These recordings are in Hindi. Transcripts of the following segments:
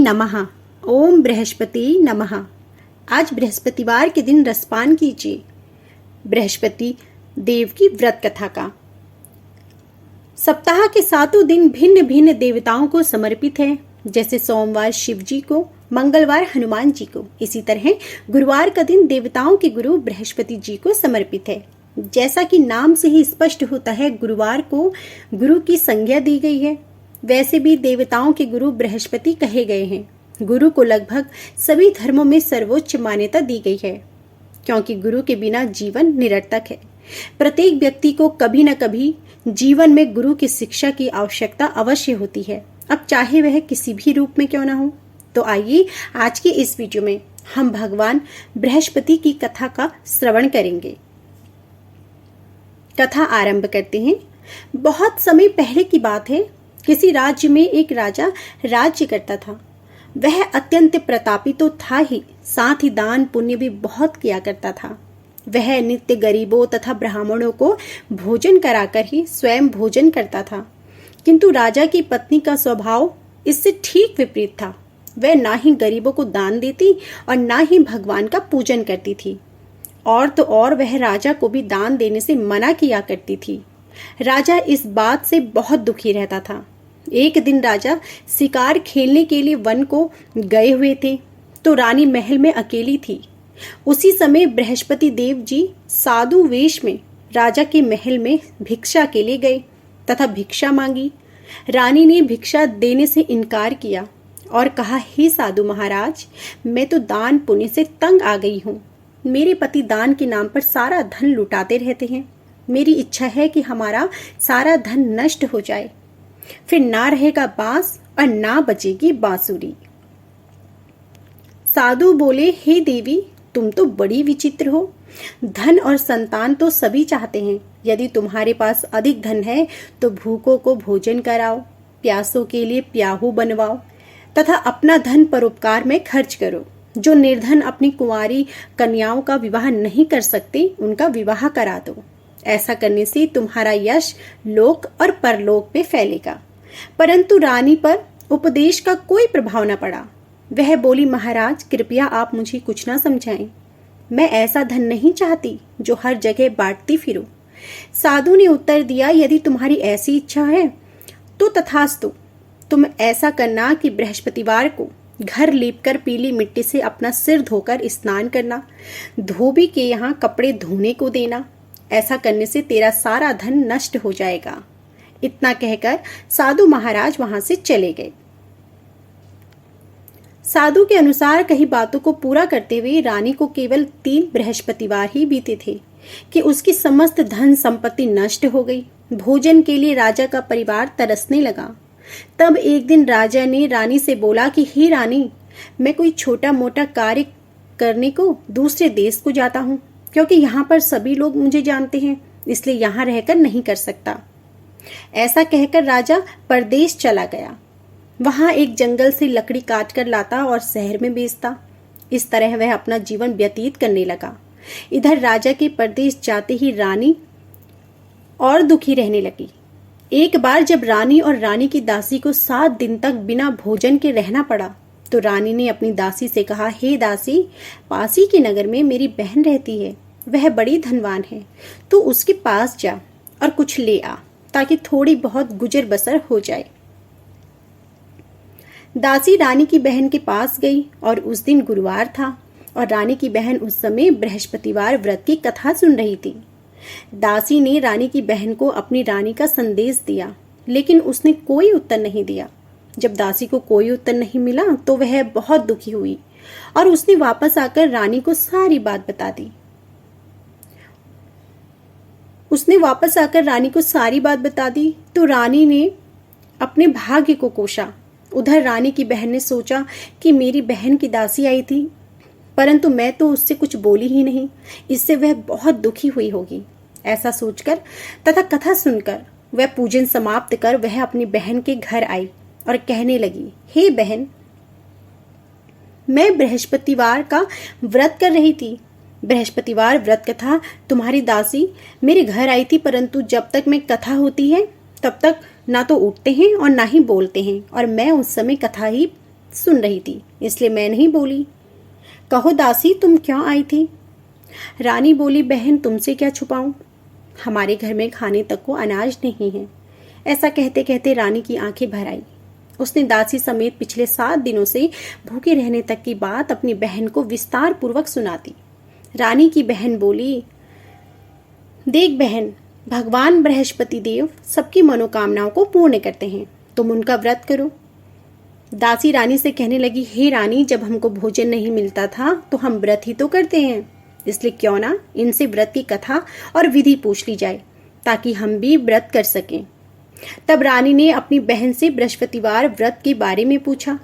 नमः। ओम बृहस्पति नमः। आज बृहस्पतिवार के दिन रसपान कीजिए बृहस्पति देव की व्रत कथा का। सप्ताह के 7 दिन भिन्न भिन्न देवताओं को समर्पित है, जैसे सोमवार शिव जी को, मंगलवार हनुमान जी को। इसी तरह गुरुवार का दिन देवताओं के गुरु बृहस्पति जी को समर्पित है। जैसा कि नाम से ही स्पष्ट होता है, गुरुवार को गुरु की संज्ञा दी गई है। वैसे भी देवताओं के गुरु बृहस्पति कहे गए हैं। गुरु को लगभग सभी धर्मों में सर्वोच्च मान्यता दी गई है, क्योंकि गुरु के बिना जीवन निरर्थक है। प्रत्येक व्यक्ति को कभी न कभी जीवन में गुरु की शिक्षा की आवश्यकता अवश्य होती है, अब चाहे वह किसी भी रूप में क्यों न हो। तो आइए आज की इस वीडियो में हम भगवान बृहस्पति की कथा का श्रवण करेंगे। कथा आरंभ करते हैं। बहुत समय पहले की बात है। किसी राज्य में एक राजा राज्य करता था। वह अत्यंत प्रतापी तो था ही, साथ ही दान पुण्य भी बहुत किया करता था। वह नित्य गरीबों तथा ब्राह्मणों को भोजन कराकर ही स्वयं भोजन करता था। किंतु राजा की पत्नी का स्वभाव इससे ठीक विपरीत था। वह ना ही गरीबों को दान देती और ना ही भगवान का पूजन करती थी। और तो और वह राजा को भी दान देने से मना किया करती थी। राजा इस बात से बहुत दुखी रहता था। एक दिन राजा शिकार खेलने के लिए वन को गए हुए थे, तो रानी महल में अकेली थी। उसी समय बृहस्पति देव जी साधु वेश में राजा के महल में भिक्षा के लिए गए तथा भिक्षा मांगी। रानी ने भिक्षा देने से इनकार किया और कहा, हे साधु महाराज, मैं तो दान पुण्य से तंग आ गई हूँ। मेरे पति दान के नाम पर सारा धन लुटाते रहते हैं। मेरी इच्छा है कि हमारा सारा धन नष्ट हो जाए, फिर ना रहेगा बांस और ना बचेगी बांसुरी। साधु बोले, हे देवी, तुम तो बड़ी विचित्र हो। धन और संतान तो सभी चाहते हैं। यदि तुम्हारे पास अधिक धन है तो भूखों को भोजन कराओ, प्यासों के लिए प्याहू बनवाओ तथा अपना धन परोपकार में खर्च करो। जो निर्धन अपनी कुंवारी कन्याओं का विवाह नहीं कर सकते, उनका विवाह करा दो। ऐसा करने से तुम्हारा यश लोक और परलोक पे फैलेगा। परंतु रानी पर उपदेश का कोई प्रभाव न पड़ा। वह बोली, महाराज, कृपया आप मुझे कुछ ना समझाएं। मैं ऐसा धन नहीं चाहती जो हर जगह बांटती फिरूं। साधु ने उत्तर दिया, यदि तुम्हारी ऐसी इच्छा है तो तथास्तु। तुम ऐसा करना कि बृहस्पतिवार को घर लीपकर पीली मिट्टी से अपना सिर धोकर स्नान करना, धोबी के यहाँ कपड़े धोने को देना। ऐसा करने से तेरा सारा धन नष्ट हो जाएगा। इतना कहकर साधु महाराज वहां से चले गए। साधु के अनुसार कई बातों को पूरा करते हुए रानी को केवल 3 बृहस्पतिवार ही बीते थे कि उसकी समस्त धन संपत्ति नष्ट हो गई। भोजन के लिए राजा का परिवार तरसने लगा। तब एक दिन राजा ने रानी से बोला कि हे रानी, मैं कोई छोटा मोटा कार्य करने को दूसरे देश को जाता हूँ, क्योंकि यहाँ पर सभी लोग मुझे जानते हैं, इसलिए यहाँ रहकर नहीं कर सकता। ऐसा कहकर राजा परदेश चला गया। वहां एक जंगल से लकड़ी काट कर लाता और शहर में बेचता। इस तरह वह अपना जीवन व्यतीत करने लगा। इधर राजा के परदेश जाते ही रानी और दुखी रहने लगी। एक बार जब रानी और रानी की दासी को 7 दिन तक बिना भोजन के रहना पड़ा, तो रानी ने अपनी दासी से कहा, हे दासी, पासी के नगर में मेरी बहन रहती है। वह बड़ी धनवान है, तो उसके पास जा और कुछ ले आ, ताकि थोड़ी बहुत गुजर बसर हो जाए। दासी रानी की बहन के पास गई और उस दिन गुरुवार था और रानी की बहन उस समय बृहस्पतिवार व्रत की कथा सुन रही थी। दासी ने रानी की बहन को अपनी रानी का संदेश दिया, लेकिन उसने कोई उत्तर नहीं दिया। जब दासी को कोई उत्तर नहीं मिला तो वह बहुत दुखी हुई और उसने वापस आकर रानी को सारी बात बता दी। तो रानी ने अपने भाग्य को कोसा। उधर रानी की बहन ने सोचा कि मेरी बहन की दासी आई थी, परंतु मैं तो उससे कुछ बोली ही नहीं, इससे वह बहुत दुखी हुई होगी। ऐसा सोचकर तथा कथा सुनकर वह पूजन समाप्त कर वह अपनी बहन के घर आई और कहने लगी, हे बहन, मैं बृहस्पतिवार का व्रत कर रही थी। बृहस्पतिवार व्रत कथा तुम्हारी दासी मेरे घर आई थी, परंतु जब तक मैं कथा होती है तब तक ना तो उठते हैं और ना ही बोलते हैं, और मैं उस समय कथा ही सुन रही थी, इसलिए मैं नहीं बोली। कहो दासी, तुम क्यों आई थी? रानी बोली, बहन तुमसे क्या छुपाऊं, हमारे घर में खाने तक को अनाज नहीं है। ऐसा कहते कहते रानी की आंखें भर आई। उसने दासी समेत पिछले 7 दिनों से भूखे रहने तक की बात अपनी बहन को विस्तार पूर्वक सुना दी। रानी की बहन बोली, देख बहन, भगवान बृहस्पति देव सबकी मनोकामनाओं को पूर्ण करते हैं, तुम उनका व्रत करो। दासी रानी से कहने लगी, हे रानी, जब हमको भोजन नहीं मिलता था तो हम व्रत ही तो करते हैं, इसलिए क्यों ना इनसे व्रत की कथा और विधि पूछ ली जाए ताकि हम भी व्रत कर सकें। तब रानी ने अपनी बहन से बृहस्पतिवार व्रत के बारे में पूछा।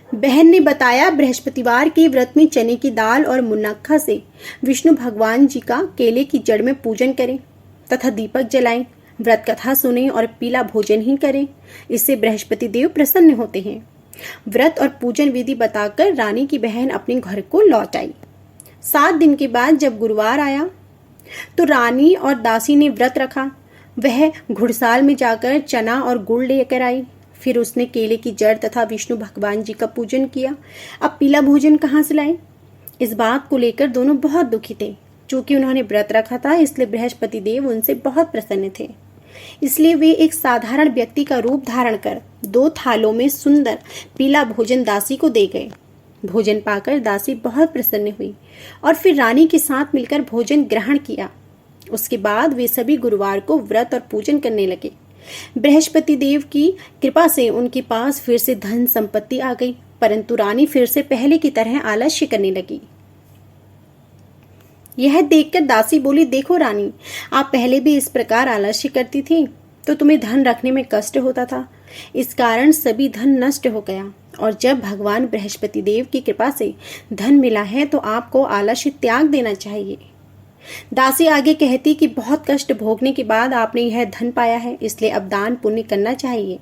बहन ने बताया, बृहस्पतिवार के व्रत में चने की दाल और मुनक्खा से विष्णु भगवान जी का केले की जड़ में पूजन करें तथा दीपक जलाएं, व्रत कथा सुने और पीला भोजन ही करें, इससे बृहस्पति देव प्रसन्न होते हैं। व्रत और पूजन विधि बताकर रानी की बहन अपने घर को लौट आई। 7 दिन के बाद जब गुरुवार आया तो रानी और दासी ने व्रत रखा। वह घुड़साल में जाकर चना और गुड़ लेकर आई। फिर उसने केले की जड़ तथा विष्णु भगवान जी का पूजन किया। अब पीला भोजन कहाँ से लाए? इस बात को लेकर दोनों बहुत दुखी थे। चूंकि उन्होंने व्रत रखा था, इसलिए बृहस्पति देव उनसे बहुत प्रसन्न थे। इसलिए वे एक साधारण व्यक्ति का रूप धारण कर 2 थालों में सुंदर पीला भोजन दासी को दे गए। भोजन पाकर दासी बहुत प्रसन्न हुई और फिर रानी के साथ मिलकर भोजन ग्रहण किया। उसके बाद वे सभी गुरुवार को व्रत और पूजन करने लगे। बृहस्पति देव की कृपा से उनके पास फिर से धन संपत्ति आ गई, परंतु रानी फिर से पहले की तरह आलस्य करने लगी। यह देखकर दासी बोली, देखो रानी, आप पहले भी इस प्रकार आलस्य करती थी तो तुम्हें धन रखने में कष्ट होता था, इस कारण सभी धन नष्ट हो गया, और जब भगवान बृहस्पति देव की कृपा से धन मिला है तो आपको आलस्य त्याग देना चाहिए। दासी आगे कहती कि बहुत कष्ट भोगने के बाद आपने यह धन पाया है, इसलिए अब दान पुण्य करना चाहिए।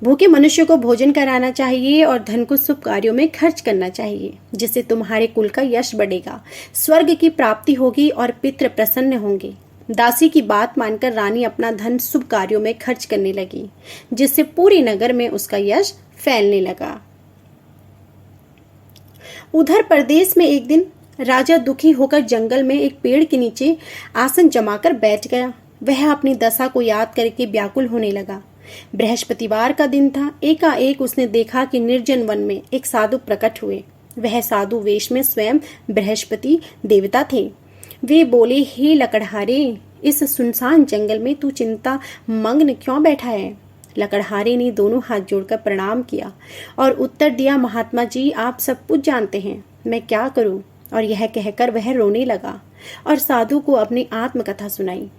भूखे मनुष्य को भोजन कराना चाहिए और धन को शुभ कार्यों में खर्च करना चाहिए, जिससे तुम्हारे कुल का यश बढ़ेगा, स्वर्ग की प्राप्ति होगी और पितृ प्रसन्न होंगे। दासी की बात मानकर रानी अपना धन शुभ कार्यों में खर्च करने लगी, जिससे पूरे नगर में उसका यश फैलने लगा। उधर प्रदेश में एक दिन राजा दुखी होकर जंगल में एक पेड़ के नीचे आसन जमाकर बैठ गया। वह अपनी दशा को याद करके व्याकुल होने लगा। बृहस्पतिवार का दिन था। एकाएक उसने देखा कि निर्जन वन में एक साधु प्रकट हुए। वह साधु वेश में स्वयं बृहस्पति देवता थे। वे बोले, हे लकड़हारे, इस सुनसान जंगल में तू चिंता मग्न क्यों बैठा है? लकड़हारे ने दोनों हाथ जोड़कर प्रणाम किया और उत्तर दिया, महात्मा जी, आप सब कुछ जानते हैं, मैं क्या करूं? और यह कहकर वह रोने लगा और साधु को अपनी आत्मकथा सुनाई।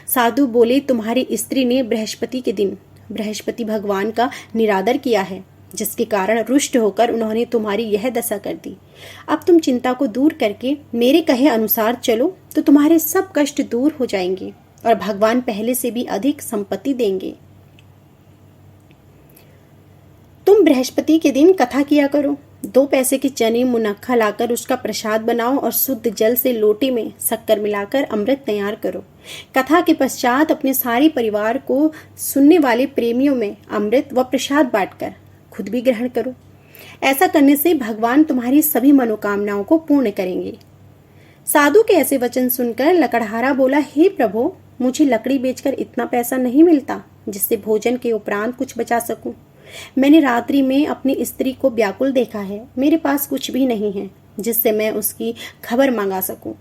साधु बोले, तुम्हारी स्त्री ने बृहस्पति के दिन बृहस्पति भगवान का निरादर किया है, जिसके कारण रुष्ट होकर उन्होंने तुम्हारी यह दशा कर दी। अब तुम चिंता को दूर करके मेरे कहे अनुसार चलो तो तुम्हारे सब कष्ट दूर हो जाएंगे और भगवान पहले से भी अधिक संपत्ति देंगे। तुम बृहस्पति के दिन कथा किया करो। 2 पैसे के चने मुनक्खा लाकर उसका प्रसाद बनाओ और शुद्ध जल से लोटे में शक्कर मिलाकर अमृत तैयार करो। कथा के पश्चात अपने सारे परिवार को सुनने वाले प्रेमियों में अमृत व प्रसाद बांटकर खुद भी ग्रहण करो। ऐसा करने से भगवान तुम्हारी सभी मनोकामनाओं को पूर्ण करेंगे। साधु के ऐसे वचन सुनकर लकड़हारा बोला, हे प्रभु, मुझे लकड़ी बेचकर इतना पैसा नहीं मिलता जिससे भोजन के उपरांत कुछ बचा सकूं। मैंने रात्रि में अपनी स्त्री को व्याकुल देखा है। मेरे पास कुछ भी नहीं है जिससे मैं उसकी खबर मंगा सकूं।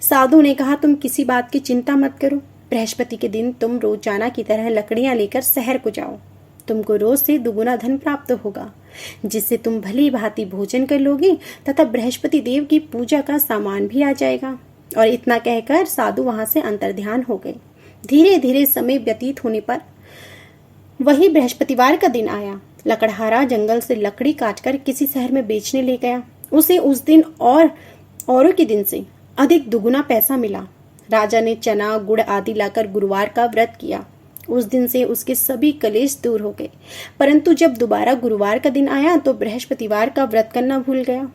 साधु ने कहा, तुम किसी बात की चिंता मत करो। बृहस्पति के दिन तुम रोजाना की तरह लकड़ियां लेकर शहर को जाओ। तुमको रोज से दुगुना धन प्राप्त होगा, जिससे तुम भली भांति भोजन कर लोगे तथा बृहस्पति देव की पूजा का सामान भी आ जाएगा। और इतना कहकर साधु वहां से अंतर्ध्यान हो गए। धीरे धीरे समय व्यतीत होने पर वही बृहस्पतिवार का दिन आया। लकड़हारा जंगल से लकड़ी काटकर किसी शहर में बेचने ले गया। उसे उस दिन और औरों के दिन से अधिक दुगुना पैसा मिला। राजा ने चना गुड़ आदि लाकर गुरुवार का व्रत किया। उस दिन से उसके सभी कलेश दूर हो गए। परंतु जब दोबारा गुरुवार का दिन आया तो बृहस्पतिवार का व्रत करना भूल गया।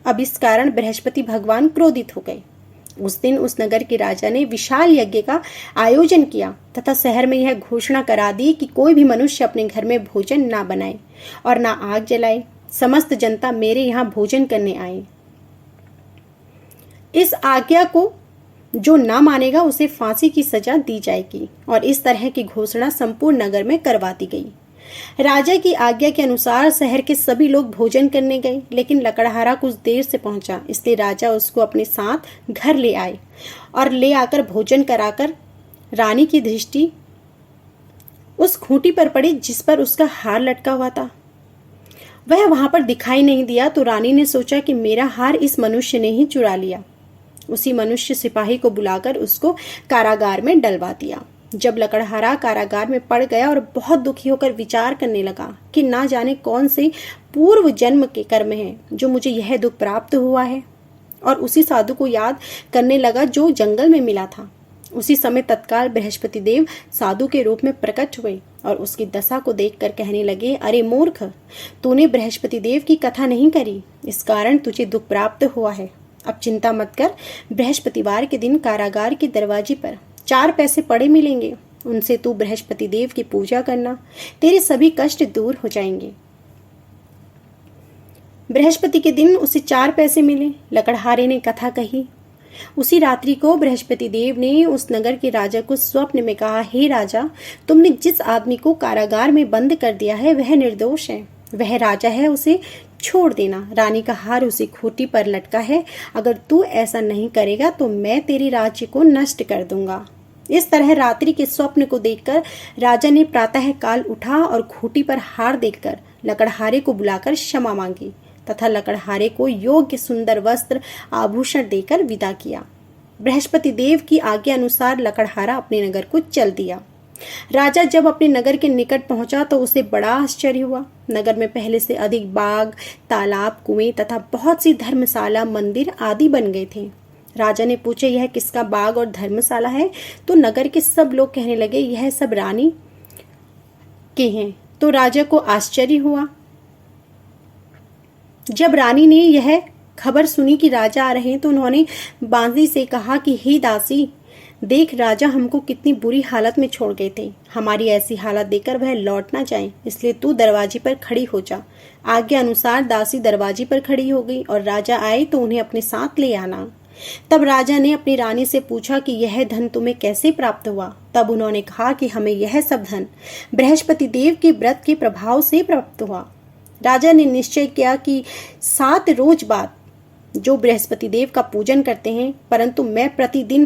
अब इस कारण बृहस्पति भगवान क्रोधित हो गए उस दिन उस नगर के राजा ने विशाल यज्ञ का आयोजन किया तथा शहर में यह घोषणा करा दी कि कोई भी मनुष्य अपने घर में भोजन ना बनाए और ना आग जलाए। समस्त जनता मेरे यहाँ भोजन करने आए। इस आज्ञा को जो ना मानेगा उसे फांसी की सजा दी जाएगी और इस तरह की घोषणा संपूर्ण नगर में करवा दी गई। राजा की आज्ञा के अनुसार शहर के सभी लोग भोजन करने गए, लेकिन लकड़हारा कुछ देर से पहुंचा, इसलिए राजा उसको अपने साथ घर ले आए और ले आकर भोजन कराकर रानी की दृष्टि उस खूंटी पर पड़ी जिस पर उसका हार लटका हुआ था। वह वहां पर दिखाई नहीं दिया तो रानी ने सोचा कि मेरा हार इस मनुष्य ने ही चुरा लिया। उसी मनुष्य सिपाही को बुलाकर उसको कारागार में डलवा दिया। जब लकड़हारा कारागार में पड़ गया और बहुत दुखी होकर विचार करने लगा कि ना जाने कौन से पूर्व जन्म के कर्म हैं जो मुझे यह दुख प्राप्त हुआ है, और उसी साधु को याद करने लगा जो जंगल में मिला था। उसी समय तत्काल बृहस्पति देव साधु के रूप में प्रकट हुए और उसकी दशा को देखकर कहने लगे, अरे मूर्ख, तूने बृहस्पति देव की कथा नहीं करी, इस कारण तुझे दुख प्राप्त हुआ है। अब चिंता मत कर, बृहस्पतिवार के दिन कारागार के दरवाजे पर 4 पैसे पड़े मिलेंगे, उनसे तू बृहस्पति देव की पूजा करना, तेरे सभी कष्ट दूर हो जाएंगे। बृहस्पति के दिन उसे 4 पैसे मिले। लकड़हारे ने कथा कही। उसी रात्रि को बृहस्पति देव ने उस नगर के राजा को स्वप्न में कहा, हे राजा, तुमने जिस आदमी को कारागार में बंद कर दिया है वह निर्दोष है, वह राजा है, उसे छोड़ देना। रानी का हार उसी खूंटी पर लटका है, अगर तू ऐसा नहीं करेगा तो मैं तेरे राज्य को नष्ट कर दूंगा। इस तरह रात्रि के स्वप्न को देखकर राजा ने प्रातः काल उठा और खूंटी पर हार देखकर लकड़हारे को बुलाकर क्षमा मांगी तथा लकड़हारे को योग्य सुंदर वस्त्र आभूषण देकर विदा किया। बृहस्पति देव की आज्ञा अनुसार लकड़हारा अपने नगर को चल दिया। राजा जब अपने नगर के निकट पहुंचा तो उसे बड़ा आश्चर्य हुआ। नगर में पहले से अधिक बाग, तालाब, कुएं तथा बहुत सी धर्मशाला, मंदिर आदि बन गए थे। राजा ने पूछा, यह किसका बाग और धर्मशाला है? तो नगर के सब लोग कहने लगे, यह सब रानी के हैं। तो राजा को आश्चर्य हुआ। जब रानी ने यह खबर सुनी कि राजा आ रहे हैं तो उन्होंने बांदी से कहा कि हे दासी, देख, राजा हमको कितनी बुरी हालत में छोड़ गए थे, हमारी ऐसी हालत देखकर वह लौट ना जाए, इसलिए तू दरवाजे पर खड़ी हो जा। आज्ञा अनुसार दासी दरवाजे पर खड़ी हो गई और राजा आए तो उन्हें अपने साथ ले आना। तब राजा ने अपनी रानी से पूछा कि यह धन तुम्हें कैसे प्राप्त हुआ? तब उन्होंने कहा कि हमें यह सब धन बृहस्पति देव के व्रत के प्रभाव से प्राप्त हुआ। राजा ने निश्चय किया कि 7 रोज बाद जो बृहस्पति देव का पूजन करते हैं, परंतु मैं प्रतिदिन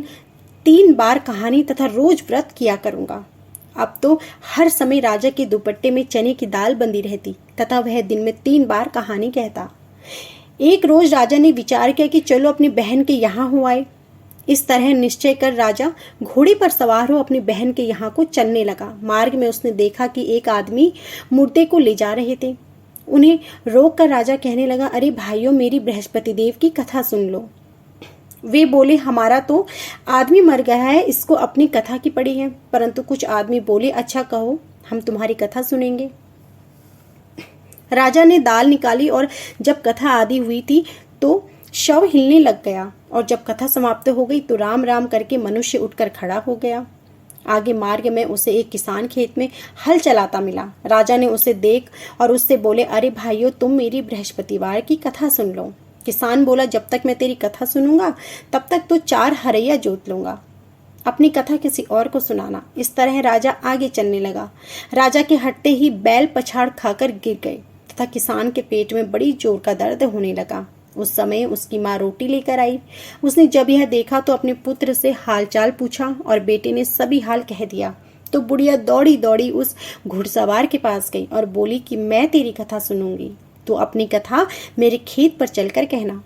3 बार कहानी तथा रोज व्रत किया करूंगा। अब तो हर समय राजा के दुपट्टे में चने की दाल बंदी रहती तथा वह दिन में 3 बार कहानी कहता। एक रोज राजा ने विचार किया कि चलो अपनी बहन के यहाँ हो आए। इस तरह निश्चय कर राजा घोड़े पर सवार हो अपनी बहन के यहाँ को चलने लगा। मार्ग में उसने देखा कि एक आदमी मुर्दे को ले जा रहे थे। उन्हें रोक कर राजा कहने लगा, अरे भाइयों, मेरी बृहस्पति देव की कथा सुन लो। वे बोले, हमारा तो आदमी मर गया है, इसको अपनी कथा की पड़ी है। परंतु कुछ आदमी बोले, अच्छा कहो, हम तुम्हारी कथा सुनेंगे। राजा ने दाल निकाली और जब कथा आदि हुई थी तो शव हिलने लग गया, और जब कथा समाप्त हो गई तो राम राम करके मनुष्य उठकर खड़ा हो गया। आगे मार्ग में उसे एक किसान खेत में हल चलाता मिला। राजा ने उसे देख और उससे बोले, अरे भाइयों, तुम मेरी बृहस्पतिवार की कथा सुन लो। किसान बोला, जब तक मैं तेरी कथा सुनूंगा तब तक तो 4 हरैया जोत लूंगा, अपनी कथा किसी और को सुनाना। इस तरह राजा आगे चलने लगा। राजा के हटते ही बैल पछाड़ खाकर गिर गए तथा किसान के पेट में बड़ी जोर का दर्द होने लगा। उस समय उसकी माँ रोटी लेकर आई। उसने जब यह देखा तो अपने पुत्र से हालचाल पूछा और बेटे ने सभी हाल कह दिया। तो बुढ़िया दौड़ी दौड़ी उस घुड़सवार के पास गई और बोली कि मैं तेरी कथा सुनूंगी, तो अपनी कथा मेरे खेत पर चलकर कहना।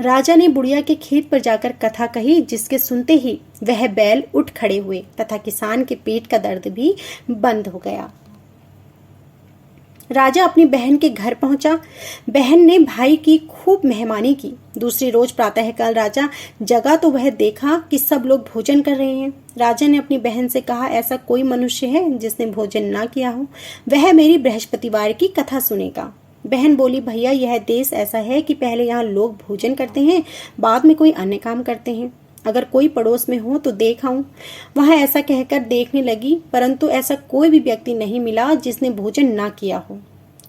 राजा ने बुढ़िया के खेत पर जाकर कथा कही, जिसके सुनते ही वह बैल उठ खड़े हुए तथा किसान के पेट का दर्द भी बंद हो गया। राजा अपनी बहन के घर पहुंचा। बहन ने भाई की खूब मेहमानी की। दूसरी रोज प्रातःकाल राजा जगा तो वह देखा कि सब लोग भोजन कर रहे हैं। राजा ने अपनी बहन से कहा, ऐसा कोई मनुष्य है जिसने भोजन ना किया हो? वह मेरी बृहस्पतिवार की कथा सुनेगा। बहन बोली, भैया, यह देश ऐसा है कि पहले यहाँ लोग भोजन करते हैं, बाद में कोई अन्य काम करते हैं। अगर कोई पड़ोस में हो तो देख आऊं। वह ऐसा कहकर देखने लगी, परंतु ऐसा कोई भी व्यक्ति नहीं मिला जिसने भोजन ना किया हो।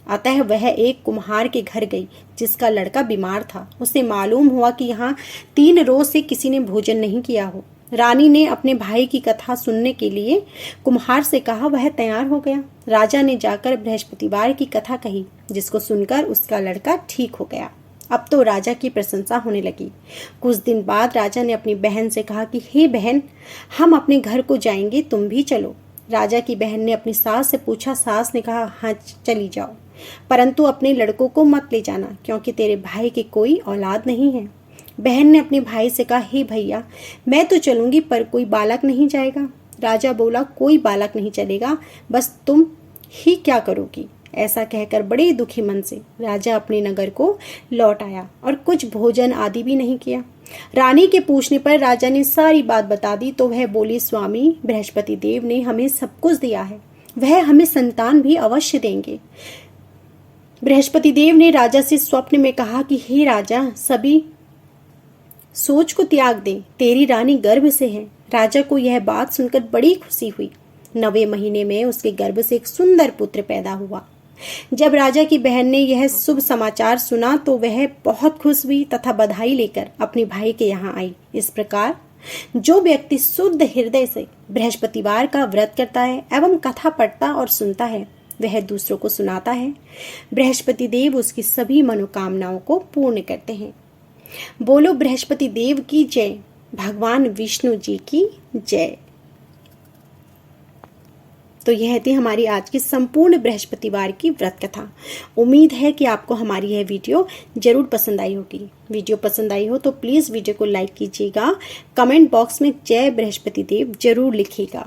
अतः वह एक कुम्हार के घर गई जिसका लड़का बीमार था। उसे मालूम हुआ कि यहाँ 3 रोज से किसी ने भोजन नहीं किया हो। रानी ने अपने भाई की कथा सुनने के लिए कुम्हार से कहा। वह तैयार हो गया। राजा ने जाकर बृहस्पतिवार की कथा कही, जिसको सुनकर उसका लड़का ठीक हो गया। अब तो राजा की प्रशंसा होने लगी। कुछ दिन बाद राजा ने अपनी बहन से कहा कि हे बहन, हम अपने घर को जाएंगे, तुम भी चलो। राजा की बहन ने अपनी सास से पूछा। सास ने कहा, हाँ चली जाओ, परंतु अपने लड़कों को मत ले जाना, क्योंकि तेरे भाई की कोई औलाद नहीं है। बहन ने अपने भाई से कहा, हे भैया, मैं तो चलूंगी, पर कोई बालक नहीं जाएगा। राजा बोला, कोई बालक नहीं चलेगा, बस तुम ही क्या करोगी। ऐसा कहकर बड़े दुखी मन से राजा अपने नगर को लौट आया और कुछ भोजन आदि भी नहीं किया। रानी के पूछने पर राजा ने सारी बात बता दी तो वह बोली, स्वामी, बृहस्पति देव ने हमें सब कुछ दिया है, वह हमें संतान भी अवश्य देंगे। बृहस्पति देव ने राजा से स्वप्न में कहा कि हे राजा, सभी सोच को त्याग दे, तेरी रानी गर्भ से है। राजा को यह बात सुनकर बड़ी खुशी हुई। 9वें महीने में उसके गर्भ से एक सुंदर पुत्र पैदा हुआ। जब राजा की बहन ने यह शुभ समाचार सुना तो वह बहुत खुश हुई तथा बधाई लेकर अपने भाई के यहाँ आई। इस प्रकार जो व्यक्ति शुद्ध हृदय से बृहस्पतिवार का व्रत करता है एवं कथा पढ़ता और सुनता है, वह दूसरों को सुनाता है, बृहस्पति देव उसकी सभी मनोकामनाओं को पूर्ण करते हैं। बोलो बृहस्पति देव की जय, भगवान विष्णु जी की जय। तो यह थी हमारी आज की संपूर्ण बृहस्पतिवार की व्रत कथा। उम्मीद है कि आपको हमारी यह वीडियो जरूर पसंद आई होगी। वीडियो पसंद आई हो तो प्लीज़ वीडियो को लाइक कीजिएगा। कमेंट बॉक्स में जय बृहस्पति देव जरूर लिखिएगा।